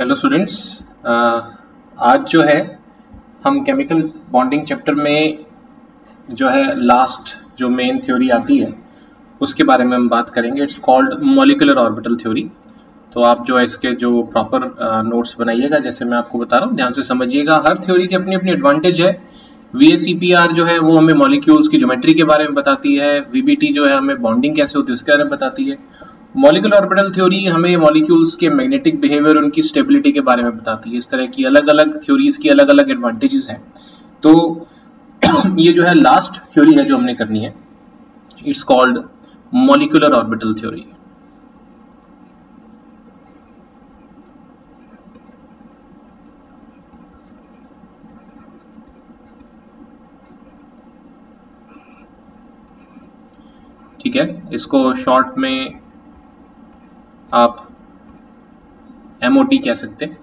Hello students, आज जो है हम केमिकल बॉन्डिंग चैप्टर में जो है लास्ट जो मेन थ्योरी आती है उसके बारे में हम बात करेंगे। It's called molecular orbital theory. तो आप जो है इसके जो प्रॉपर नोट्स बनाइएगा, जैसे मैं आपको बता रहा हूँ ध्यान से समझिएगा। हर थ्योरी की अपनी अपनी एडवांटेज है। VACPR जो है वो हमें मॉलिक्यूल्स की ज्योमेट्री के बारे में बताती है। VBT जो है हमें बॉन्डिंग कैसे होती है उसके बारे में बताती है। मॉलिक्यूलर ऑर्बिटल थ्योरी हमें मॉलिक्यूल्स के मैग्नेटिक बिहेवियर, उनकी स्टेबिलिटी के बारे में बताती है। इस तरह की अलग अलग थ्योरीज की अलग अलग एडवांटेजेस हैं। तो ये जो है लास्ट थ्योरी है जो हमने करनी है। It's called molecular orbital theory. ठीक है, इसको शॉर्ट में आप MOT कह सकते हैं,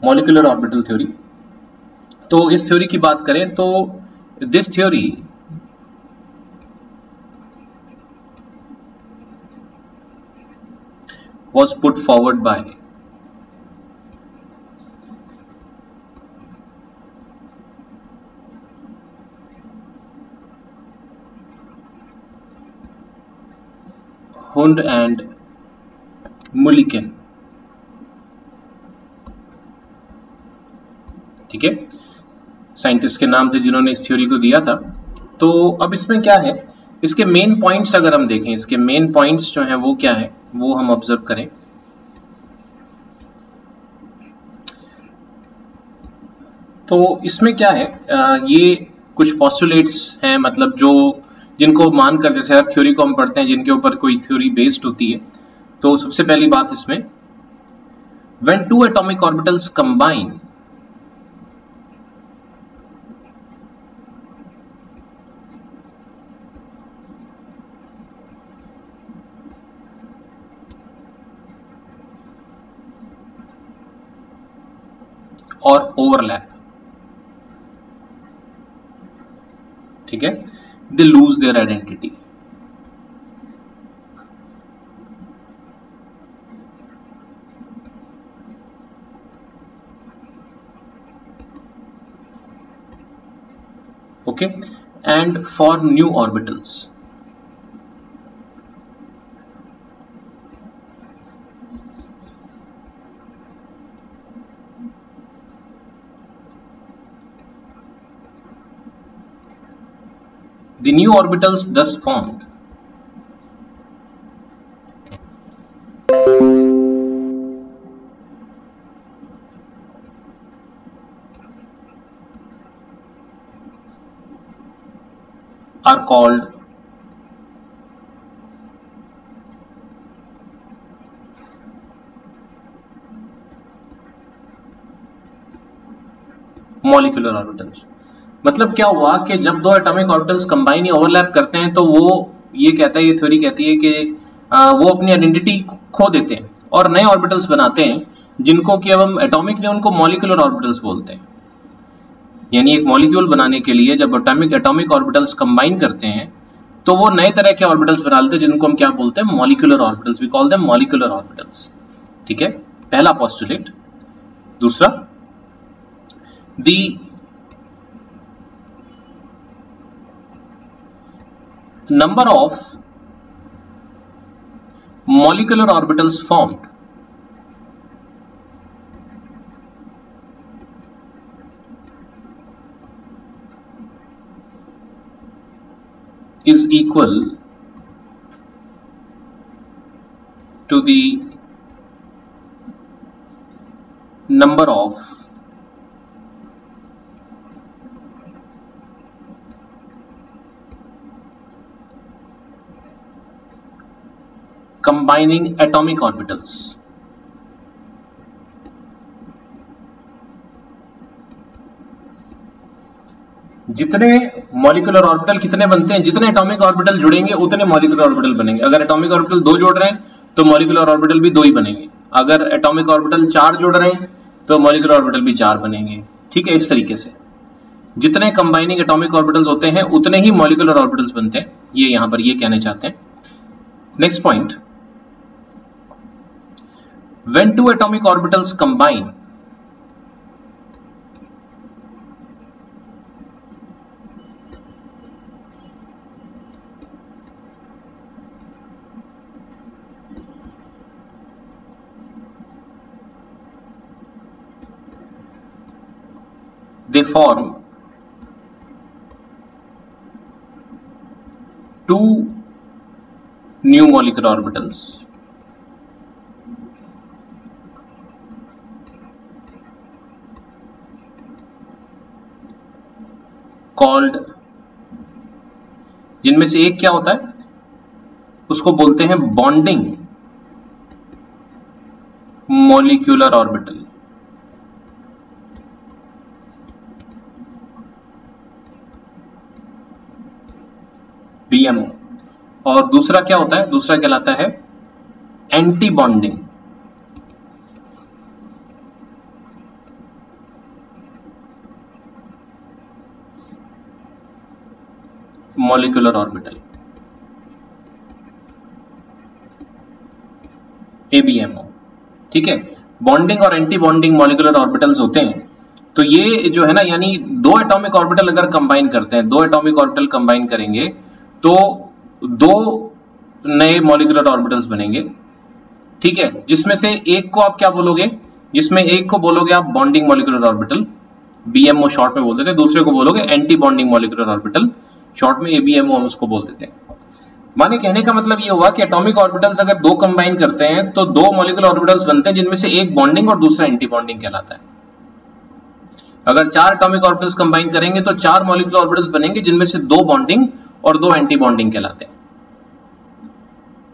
मॉलिक्यूलर ऑर्बिटल थ्योरी। तो इस थ्योरी की बात करें तो this theory was put forward by Hund and Mulliken। ठीक है, साइंटिस्ट के नाम थे जिन्होंने इस थ्योरी को दिया था। तो अब इसमें क्या है, इसके मेन पॉइंट्स अगर हम देखें, इसके मेन पॉइंट्स जो हैं वो क्या है वो हम ऑब्जर्व करें। तो इसमें क्या है, ये कुछ पॉस्टुलेट्स हैं, मतलब जो जिनको मानकर, जैसे हर थ्योरी को हम पढ़ते हैं जिनके ऊपर कोई थ्योरी बेस्ड होती है। तो सबसे पहली बात इसमें, when two atomic orbitals combine or overlap, ठीक है, they lose their identity। okay, and for new orbitals the new orbitals thus formed are called molecular orbitals. मतलब क्या हुआ कि जब दो एटॉमिक ऑर्बिटल्स कंबाइन या ओवरलैप करते हैं तो वो ये कहता है, ये थ्योरी कहती है कि वो अपनी आइडेंटिटी खो देते हैं और नए ऑर्बिटल्स बनाते हैं, जिनको कि अब हम एटॉमिक ने उनको मॉलिक्यूलर ऑर्बिटल्स बोलते हैं। यानी एक मॉलिक्यूल बनाने के लिए जब एटॉमिक ऑर्बिटल्स कंबाइन करते हैं तो वो नए तरह के ऑर्बिटल्स बना लेते हैं, जिनको हम क्या बोलते हैं, molecular orbitals. We call them molecular orbitals. ठीक है, पहला पोस्टुलेट। दूसरा, the number of molecular orbitals formed is equal to the number of combining atomic orbitals। जितने मॉलिक्यूलर ऑर्बिटल कितने बनते हैं, जितने एटॉमिक ऑर्बिटल जुड़ेंगे उतने मॉलिक्यूलर ऑर्बिटल बनेंगे। अगर एटॉमिक ऑर्बिटल 2 जोड़ रहे हैं तो मॉलिक्यूलर ऑर्बिटल भी 2 ही बनेंगे। अगर एटॉमिक ऑर्बिटल 4 जोड़ रहे हैं तो मॉलिक्यूलर ऑर्बिटल भी 4 बनेंगे। ठीक है, इस तरीके से जितने कंबाइनिंग एटॉमिक ऑर्बिटल्स होते हैं उतने ही मॉलिक्यूलर ऑर्बिटल्स बनते हैं। ये यहां पर ये कहने चाहते हैं। Next point, When two atomic orbitals combine, they form two new molecular orbitals called, जिनमें से एक क्या होता है, उसको बोलते हैं बॉन्डिंग मॉलिक्यूलर ऑर्बिटल। BMO। और दूसरा क्या होता है, दूसरा कहलाता है anti bonding molecular orbital, ABMO। ठीक है, बॉन्डिंग और एंटी बॉन्डिंग मॉलिक्यूलर ऑर्बिटल्स होते हैं। तो ये जो है ना, यानी दो एटॉमिक ऑर्बिटल अगर कंबाइन करते हैं, दो एटॉमिक ऑर्बिटल कंबाइन करेंगे तो दो नए मॉलिक्यूलर ऑर्बिटल्स बनेंगे। ठीक है, जिसमें से एक को आप क्या बोलोगे, जिसमें एक को बोलोगे आप bonding molecular orbital, BMO short में बोल देते हैं, दूसरे को बोलोगे anti bonding molecular orbital, short में ABMO हम उसको बोल देते हैं। माने कहने का मतलब ये हुआ कि एटॉमिक ऑर्बिटल्स अगर दो कंबाइन करते हैं तो दो मॉलिक्यूलर ऑर्बिटल्स बनते हैं, जिनमें से एक बॉन्डिंग और दूसरा एंटी बॉन्डिंग कहलाता है। अगर चार एटॉमिक ऑर्बिटल्स कंबाइन करेंगे तो चार मॉलिक्यूलर ऑर्बिटल्स बनेंगे, जिनमें से दो बॉन्डिंग और दो एंटी बॉन्डिंग कहलाते हैं।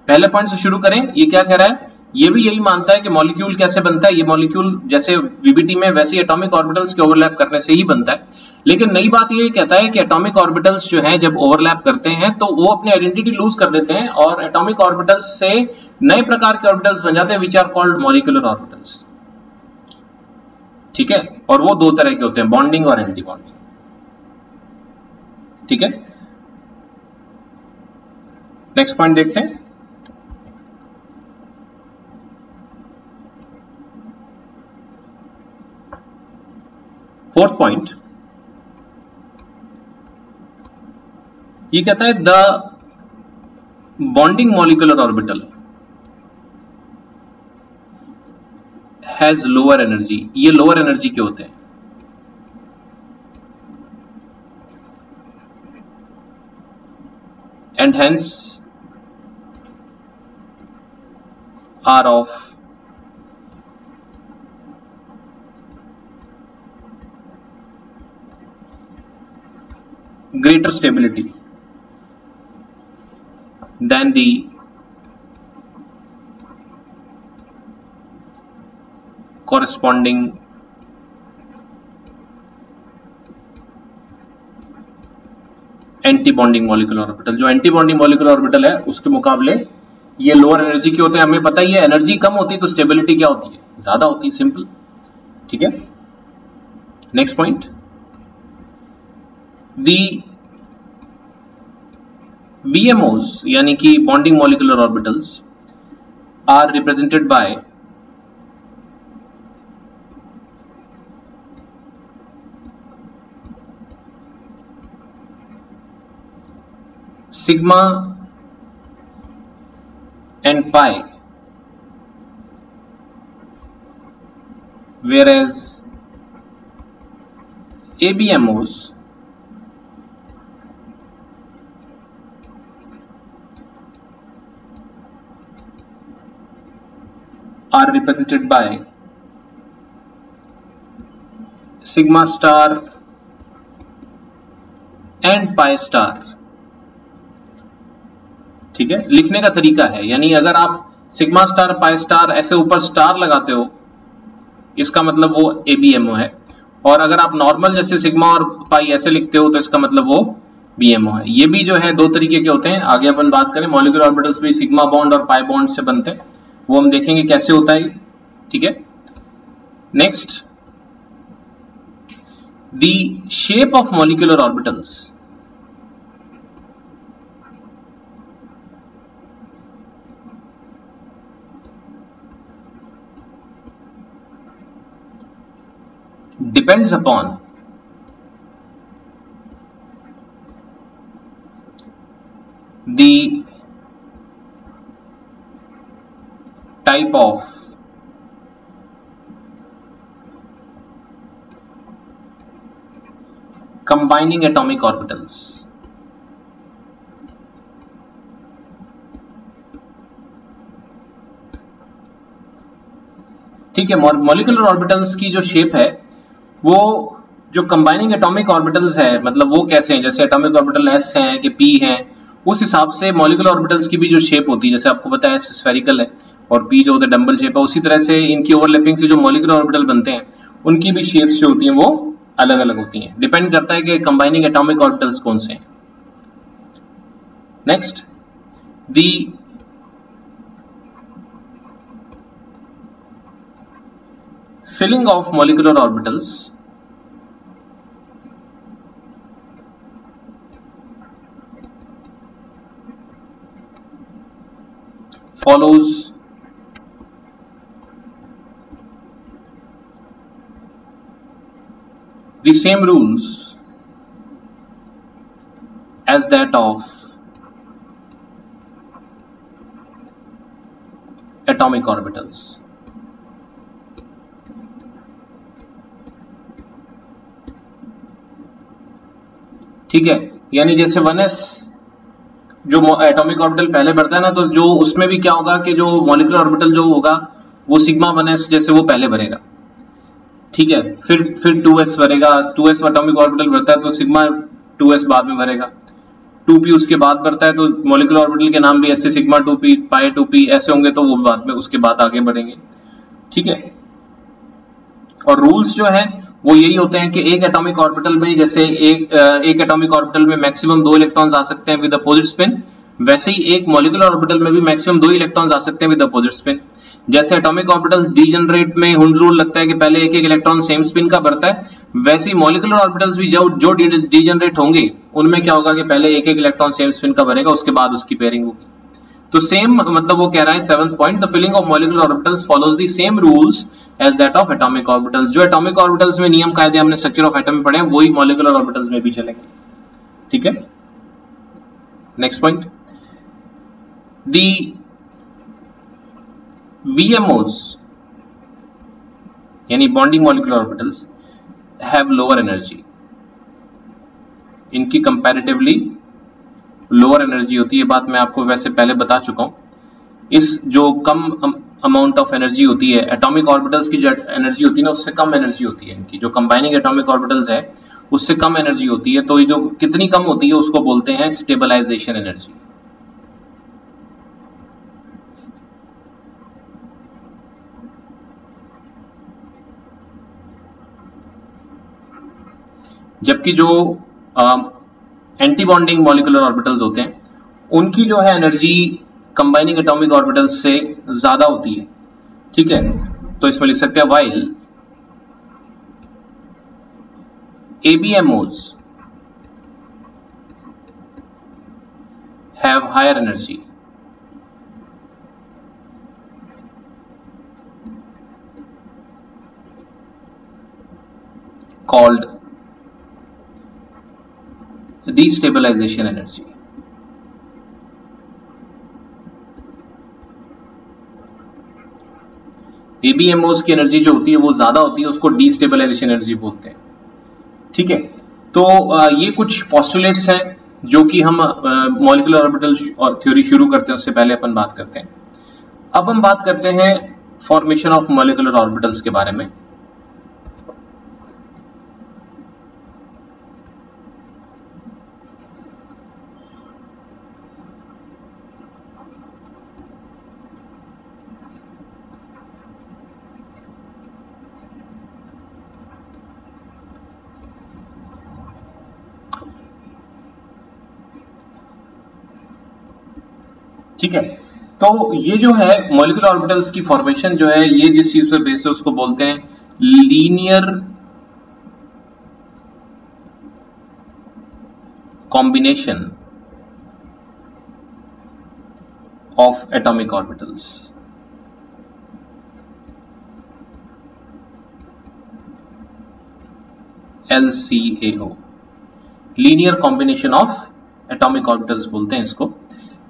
पहले पॉइंट से शुरू करें, ये क्या कह रहा है, ये भी यही मानता है कि मॉलिक्यूल कैसे बनता है, ये मॉलिक्यूल जैसे VBT में वैसे एटॉमिक ऑर्बिटल्स के ओवरलैप करने से ही बनता है। लेकिन नई बात ये कहता है कि एटॉमिक ऑर्बिटल्स जो हैं जब ओवरलैप करते हैं तो वो अपनी आइडेंटिटी लूज कर देते हैं और एटॉमिक ऑर्बिटल्स से नए प्रकार के ऑर्बिटल्स बन जाते हैं, which are called molecular orbitals. ठीक है, और वो दो तरह के होते हैं, बॉन्डिंग और एंटी बॉन्डिंग। ठीक है, नेक्स्ट पॉइंट देखते हैं। फोर्थ पॉइंट ये कहता है the bonding molecular orbital has lower energy. ये लोअर एनर्जी के होते हैं, and hence are of greater stability than the corresponding anti bonding molecular orbital. जो एंटी बॉन्डिंग मॉलिक्यूलर ऑर्बिटल है उसके मुकाबले ये लोअर एनर्जी के होते हैं। हमें पता ही है एनर्जी कम होती है तो स्टेबिलिटी क्या होती है, ज्यादा होती है, सिंपल। ठीक है, नेक्स्ट पॉइंट, दी BMOs यानी कि bonding molecular orbitals are represented by sigma and pi, whereas ABMOs are represented by sigma star and pi star। ठीक है, लिखने का तरीका है, यानी अगर आप सिग्मा स्टार पाई स्टार ऐसे ऊपर स्टार लगाते हो इसका मतलब वो ABMO है, और अगर आप नॉर्मल जैसे सिग्मा और पाई ऐसे लिखते हो तो इसका मतलब वो BMO है। ये भी जो है दो तरीके के होते हैं। आगे अपन बात करें, मॉलिक्यूलर ऑर्बिटल्स भी सिग्मा बॉन्ड और पाई बॉन्ड से बनते हैं, वो हम देखेंगे कैसे होता है। ठीक है, next, the shape of molecular orbitals depends upon the type of combining atomic orbitals. ठीक है, मॉलिक्यूलर ऑर्बिटल्स की जो शेप है वो जो कंबाइनिंग एटॉमिक ऑर्बिटल्स है, मतलब वो कैसे हैं, जैसे एटॉमिक ऑर्बिटल एस है कि पी है, उस हिसाब से मॉलिक्यूलर ऑर्बिटल्स की भी जो शेप होती है, जैसे आपको पता है स्फेरिकल है और पी जो होता है डम्बल शेप है, उसी तरह से इनकी ओवरलैपिंग से जो मॉलिक्यूलर ऑर्बिटल बनते हैं उनकी भी शेप्स जो होती हैं वो अलग अलग होती हैं, डिपेंड करता है कि कंबाइनिंग एटॉमिक ऑर्बिटल्स कौन से हैं। Next, the filling of molecular orbitals follows the same rules as that of atomic orbitals. ठीक है, यानी जैसे 1s जो एटॉमिक ऑर्बिटल पहले बढ़ता है ना, तो जो उसमें भी क्या होगा कि जो मॉलिक्यूलर ऑर्बिटल जो होगा वो सिग्मा 1s जैसे वो पहले भरेगा। ठीक है, फिर 2s भरेगा, 2s एटॉमिक ऑर्बिटल बढ़ता है तो सिग्मा 2s बाद में भरेगा, 2p उसके बाद बढ़ता है तो मॉलिक्यूलर ऑर्बिटल के नाम भी ऐसे सिग्मा 2p, पाई 2p ऐसे होंगे, तो वो बाद में उसके बाद आगे बढ़ेंगे। ठीक है, और रूल्स जो है वो यही होते हैं कि एक एटॉमिक ऑर्बिटल में, जैसे एक एटॉमिक ऑर्बिटल में मैक्सिमम 2 इलेक्ट्रॉन्स आ सकते हैं विद अपोजिट स्पिन, वैसे ही एक मॉलिक्यूलर ऑर्बिटल में भी मैक्सिमम 2 इलेक्ट्रॉन्स आ सकते हैं विद अपोजिट स्पिन। जैसे एटॉमिक ऑर्बिटल्स डीजनरेट में हुंड रूल लगता है कि पहले एक एक इलेक्ट्रॉन सेम स्पिन का भरता है, वैसे ही मॉलिक्यूलर ऑर्बिटल्स भी जो डीजनरेट होंगे उनमें क्या होगा कि पहले एक एक इलेक्ट्रॉन सेम स्पिन का भरेगा, उसके बाद उसकी पेयरिंग होगी। तो सेम मतलब वो कह रहा है 7th point, the filling of molecular orbitals follows the same rules as that of atomic orbitals. जो एटॉमिक ऑर्बिटल्स में नियम कायदे हमने स्ट्रक्चर ऑफ एटम में पढ़े हैं वही मॉलिक्यूलर ऑर्बिटल्स में भी चलेंगे। ठीक है, नेक्स्ट पॉइंट, द BMOs यानी bonding molecular orbitals have lower energy, इनकी कंपैरेटिवली लोअर एनर्जी होती है, बात मैं आपको वैसे पहले बता चुका हूं। इस जो कम अमाउंट ऑफ एनर्जी होती है, एटॉमिक ऑर्बिटल्स की जो एनर्जी होती है ना उससे कम एनर्जी होती है इनकी, जो कंबाइनिंग एटॉमिक ऑर्बिटल्स है उससे कम एनर्जी होती है, तो ये जो कितनी कम होती है उसको बोलते हैं स्टेबलाइजेशन एनर्जी। जबकि जो एंटी बॉन्डिंग मॉलिक्यूलर ऑर्बिटल्स होते हैं उनकी जो है एनर्जी कंबाइनिंग एटॉमिक ऑर्बिटल्स से ज्यादा होती है। ठीक है, तो इसमें लिख सकते हैं while ABMOs have higher energy, called destabilization energy। ABMOs की एनर्जी जो होती है वो ज्यादा होती है, उसको डीस्टेबलाइजेशन एनर्जी बोलते हैं। ठीक है, तो ये कुछ पोस्टुलेट्स हैं जो कि हम मॉलिक्यूलर ऑर्बिटल थ्योरी शुरू करते हैं उससे पहले अपन बात करते हैं। अब हम बात करते हैं फॉर्मेशन ऑफ मॉलिक्यूलर ऑर्बिटल्स के बारे में। ठीक है, तो ये जो है मॉलिक्यूलर ऑर्बिटल्स की फॉर्मेशन जो है ये जिस चीज पर बेस्ड है उसको बोलते हैं linear combination of atomic orbitals. LCAO, linear combination of atomic orbitals बोलते हैं इसको।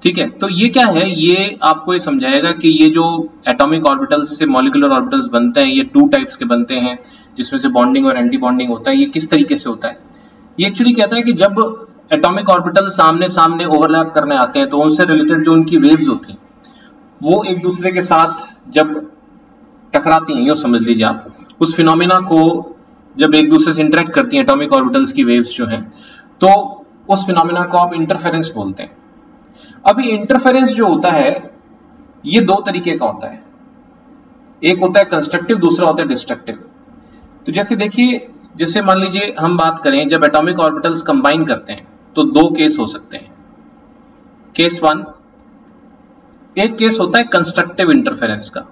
ठीक है, तो ये क्या है, ये आपको ये समझाएगा कि ये जो एटॉमिक ऑर्बिटल्स से मॉलिक्यूलर ऑर्बिटल्स बनते हैं, ये 2 टाइप्स के बनते हैं, जिसमें से बॉन्डिंग और एंटी बॉन्डिंग होता है। ये किस तरीके से होता है, ये एक्चुअली कहता है कि जब एटॉमिक ऑर्बिटल सामने सामने ओवरलैप करने आते हैं तो उनसे रिलेटेड जो उनकी वेव्स होती हैं वो एक दूसरे के साथ जब टकराती हैं, यूं समझ लीजिए आप, उस फिनोमिना को जब एक दूसरे से इंटरेक्ट करती हैं एटॉमिक ऑर्बिटल्स की वेव्स जो हैं, तो उस फिनोमिना को आप इंटरफेरेंस बोलते हैं। अभी इंटरफेरेंस जो होता है ये 2 तरीके का होता है, एक होता है कंस्ट्रक्टिव, दूसरा होता है डिस्ट्रक्टिव। तो जैसे देखिए, जैसे मान लीजिए हम बात करें, जब एटॉमिक ऑर्बिटल्स कंबाइन करते हैं तो 2 केस हो सकते हैं। केस 1, एक केस होता है कंस्ट्रक्टिव इंटरफेरेंस का।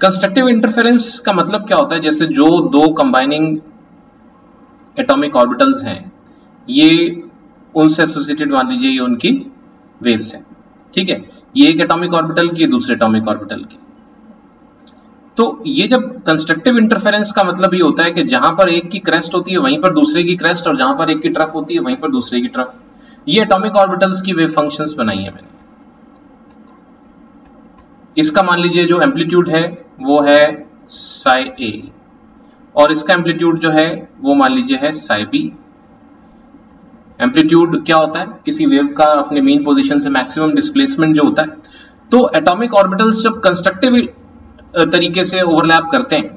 कंस्ट्रक्टिव इंटरफेरेंस का मतलब क्या होता है, जैसे जो 2 कंबाइनिंग एटॉमिक ऑर्बिटल्स हैं, ये उनसे एसोसिएटेड मान लीजिए ये उनकी वेव्स हैं। ठीक है, ये एक एटॉमिक ऑर्बिटल की, दूसरे एटॉमिक ऑर्बिटल की। तो ये जब कंस्ट्रक्टिव इंटरफेरेंस का मतलब ये होता है कि जहां पर एक की क्रेस्ट होती है वहीं पर दूसरे की क्रेस्ट, और जहां पर एक की ट्रफ होती है वहीं पर दूसरे की ट्रफ। ये एटॉमिक ऑर्बिटल्स की वेव फंक्शंस बनाई है मैंने। इसका मान लीजिए जो एम्पलीट्यूड है वो है psi a, और इसका एम्पलीट्यूड जो है वो मान लीजिए है psi b। एम्पलीट्यूड क्या होता है, किसी वेव का अपने मीन पोजीशन से मैक्सिमम डिस्प्लेसमेंट जो होता है। तो एटॉमिक ऑर्बिटल्स जब कंस्ट्रक्टिव तरीके से ओवरलैप करते हैं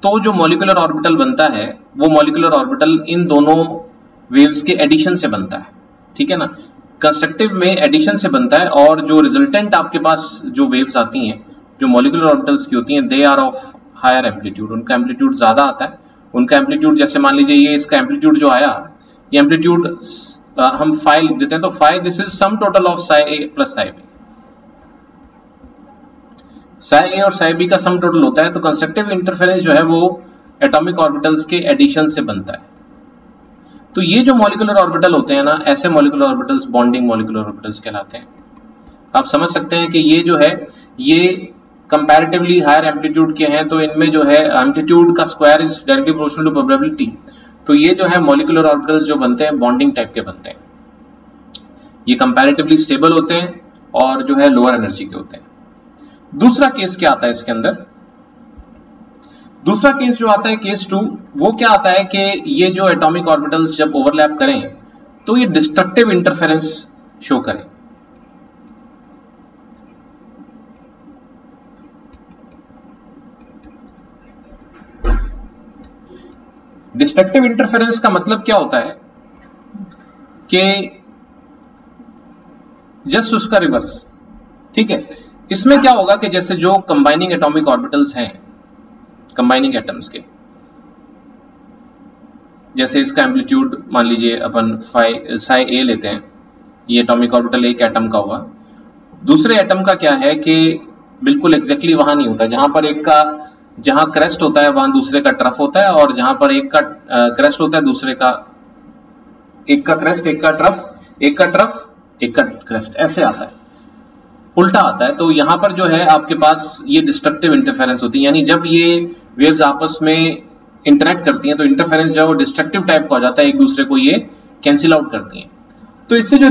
तो जो मॉलिक्यूलर ऑर्बिटल बनता है वो मॉलिक्यूलर ऑर्बिटल इन दोनों वेव्स के एडिशन से बनता है। ठीक है ना, कंस्ट्रक्टिव में एडिशन से बनता है, और जो रिजल्टेंट आपके पास जो वेव्स आती हैं जो मॉलिक्यूलर ऑर्बिटल्स की होती हैं, they are of higher amplitude, उनका एम्पलीट्यूड ज्यादा आता है। उनका एम्पलीट्यूड जैसे मान लीजिए ये इसका एम्पलीट्यूड जो आया, ये एम्पलीट्यूड हम फाई लिख देते हैं, तो phi this is sum total of psi a plus psi b। psi a और psi b का सम टोटल होता है। तो कंस्ट्रक्टिव इंटरफेरेंस जो है वो एटॉमिक ऑर्बिटल्स के एडिशन से बनता है। तो ये जो मॉलिक्यूलर ऑर्बिटल होते हैं ना, ऐसे molecular orbitals bonding molecular orbitals कहलाते हैं। आप समझ सकते हैं कि ये जो है ये कंपैरेटिवली हायर एम्पलीट्यूड के हैं, तो इनमें जो है एम्पलीट्यूड का square is directly proportional to probability. तो ये जो है मॉलिक्यूलर ऑर्बिटल्स जो बनते हैं बॉन्डिंग टाइप के बनते हैं। ये कंपैरेटिवली स्टेबल होते हैं और जो है लोअर एनर्जी के होते हैं। दूसरा केस क्या आता है इसके अंदर, दूसरा केस जो आता है केस 2, वो क्या आता है कि ये जो एटॉमिक ऑर्बिटल्स जब ओवरलैप करें तो ये डिस्ट्रक्टिव इंटरफेरेंस शो करें। डिस्ट्रक्टिव इंटरफेरेंस का मतलब क्या होता है कि जस्ट उसका रिवर्स। ठीक है, इसमें क्या होगा कि जैसे जो कंबाइनिंग एटॉमिक ऑर्बिटल्स हैं, कंबाइनिंग एटम्स के, जैसे इसका एम्पलीट्यूड मान लीजिए अपन psi a लेते हैं, ये एटॉमिक ऑर्बिटल एक एटम का हुआ। दूसरे एटम का क्या है कि बिल्कुल एग्जैक्टली वहां नहीं होता, जहां पर एक का जहां क्रेस्ट होता है वहां दूसरे का ट्रफ होता है, और जहां पर एक का क्रेस्ट होता है दूसरे का, एक का क्रेस्ट एक का ट्रफ, एक का ट्रफ एक का क्रेस्ट, ऐसे आता है, उल्टा आता है। तो यहां पर जो है आपके पास ये डिस्ट्रक्टिव इंटरफेरेंस होती है, यानी जब ये वेव्स आपस में इंटरेक्ट करती हैं तो इंटरफेरेंस जो है वो डिस्ट्रक्टिव टाइप का हो जाता है, एक दूसरे को ये कैंसिल आउट करती हैं। तो इससे जो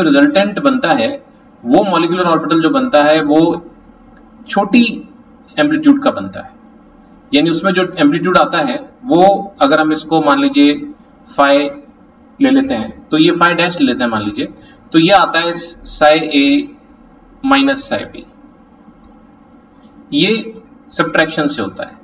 रिजल्टेंट बनता है वो मॉलिक्यूलर ऑर्बिटल जो बनता है वो छोटी एम्पलीट्यूड का बनता है, यानी उसमें जो एम्पलीट्यूड आता है वो, अगर हम इसको मान लीजिए phi ले लेते हैं, तो ये phi डैश ले लेते हैं मान लीजिए, तो ये आता है psi a minus psi b। ये सब्ट्रैक्शन से होता है।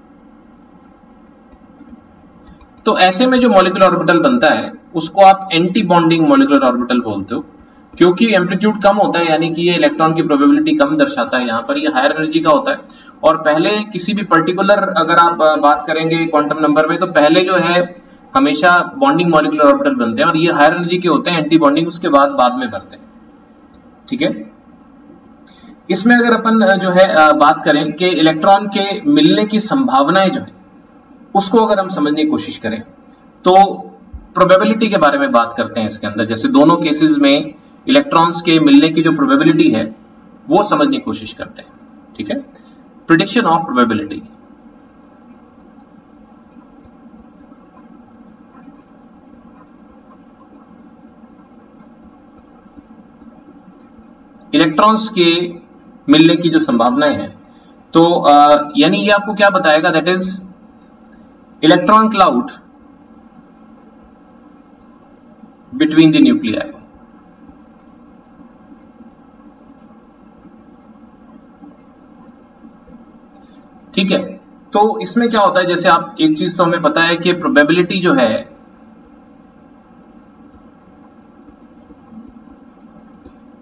तो ऐसे में जो मॉलिक्यूलर ऑर्बिटल बनता है उसको आप एंटी बॉन्डिंग मॉलिक्यूलर ऑर्बिटल बोलते हो, क्योंकि एम्पलीट्यूड कम होता है, यानी कि ये इलेक्ट्रॉन की प्रोबेबिलिटी कम दर्शाता है। यहाँ पर ये हायर एनर्जी का होता है, और पहले किसी भी पर्टिकुलर अगर आप बात करेंगे क्वांटम नंबर में, तो पहले जो है हमेशा बॉन्डिंग मॉलिक्यूलर ऑर्बिटल बनते हैं, और ये हायर एनर्जी के होते हैं, एंटी बॉन्डिंग उसके बाद में बनते हैं। ठीक है, इसमें अगर अपन जो है बात करें कि इलेक्ट्रॉन के मिलने की संभावनाएं जो है उसको अगर हम समझने की कोशिश करें, तो प्रोबेबिलिटी के बारे में बात करते हैं इसके अंदर। जैसे दोनों केसेस में इलेक्ट्रॉन्स के मिलने की जो प्रोबेबिलिटी है वो समझने की कोशिश करते हैं। ठीक है, प्रिडिक्शन ऑफ प्रोबेबिलिटी। इलेक्ट्रॉन्स के मिलने की जो संभावनाएं हैं, तो यानी ये आपको क्या बताएगा, that is electron cloud between the nuclei. ठीक है, तो इसमें क्या होता है, जैसे आप एक चीज तो हमें पता है कि प्रोबेबिलिटी जो है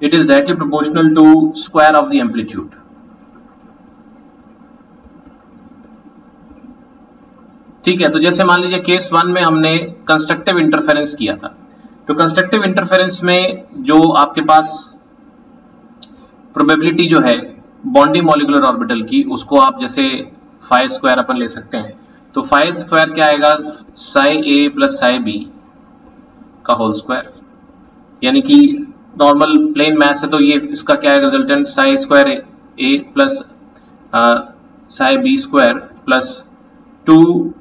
it is directly proportional to square of the amplitude. ठीक है, तो जैसे मान लीजिए केस 1 में हमने कंस्ट्रक्टिव इंटरफेरेंस किया था, तो कंस्ट्रक्टिव इंटरफेरेंस में जो आपके पास प्रोबेबिलिटी जो है बॉन्डिंग मॉलिक्यूलर ऑर्बिटल की, उसको आप जैसे फाई स्क्वायर अपन ले सकते हैं, तो फाई स्क्वायर क्या आएगा, साई ए प्लस साई बी का होल स्क्वायर, यानी कि नॉर्मल प्लेन मैथ से तो ये इसका क्या है resultant, psi square A plus psi B square plus 2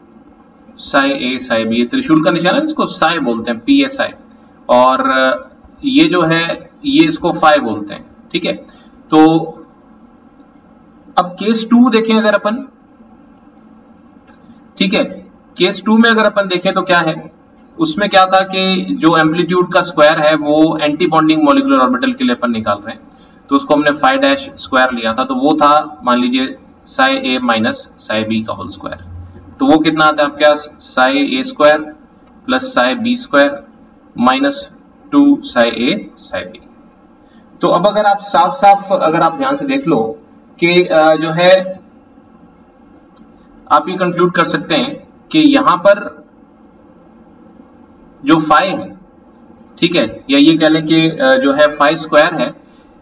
psi A psi B, त्रिशूल का निशान है, इसको साई बोलते हैं, PSI, और ये जो है ये इसको फाई बोलते हैं। ठीक है, तो अब केस 2 देखें अगर अपन, ठीक है, केस 2 में अगर अपन देखें तो क्या है, उसमें क्या था कि जो एम्पलीट्यूड का स्क्वायर है वो एंटी बॉन्डिंग मॉलिक्यूलर ऑर्बिटल के लिए अपन निकाल रहे हैं, तो उसको हमने फाई डैश स्क्वायर लिया था, तो वो था मान लीजिए psi A minus psi B का होल स्क्वायर, तो वो कितना आता है आपके पास, psi A square plus psi B square minus 2 psi A psi B. तो अब अगर आप साफ साफ अगर आप ध्यान से देख लो कि जो है आप ये कंक्लूड कर सकते हैं कि यहां पर जो फाई है, ठीक है, या ये कह लें कि जो है फाई स्क्वायर है,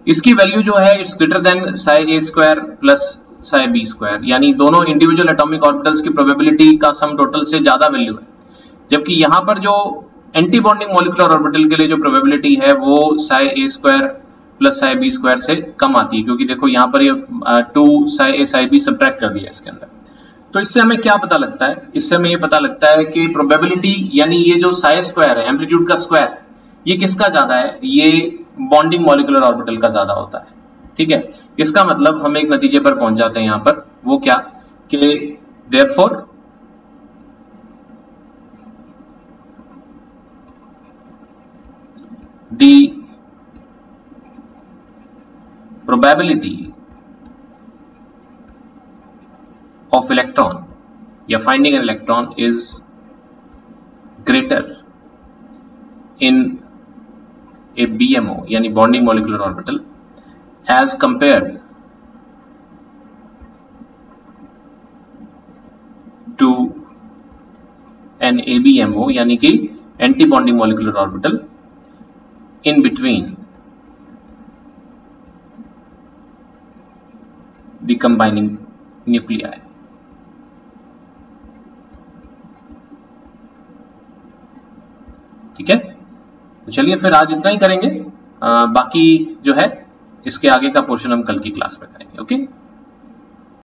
इसकी वैल्यू जो है it's greater than psi A square plus psi B square, यानी दोनों इंडिविजुअल एटॉमिक ऑर्बिटल्स की प्रोबेबिलिटी का सम टोटल से ज्यादा वैल्यू है, जबकि यहां पर जो एंटी बॉन्डिंग मॉलिक्यूलर ऑर्बिटल के लिए जो प्रोबेबिलिटी है वो psi A square plus psi B square से कम आती है, क्योंकि देखो यहां पर ये 2 psi A psi B subtract कर दिया इसके अंदर। तो इससे हमें क्या पता लगता है, इससे हमें ये पता लगता है कि प्रोबेबिलिटी यानी ये जो साई स्क्वायर है, एम्पलीट्यूड का स्क्वायर, ये किसका ज्यादा है, ये बॉन्डिंग मॉलिक्यूलर ऑर्बिटल का ज्यादा होता है। ठीक है, इसका मतलब हम एक नतीजे पर पहुंच जाते हैं यहां पर, वो क्या, कि therefore the probability of electron या finding an electron is greater in a BMO यानी bonding molecular orbital as compared to an ABMO यानी कि anti bonding molecular orbital in between the combining nuclei। ठीक है, तो चलिए फिर आज इतना ही करेंगे, बाकी जो है इसके आगे का पोर्शन हम कल की क्लास में करेंगे। ओके।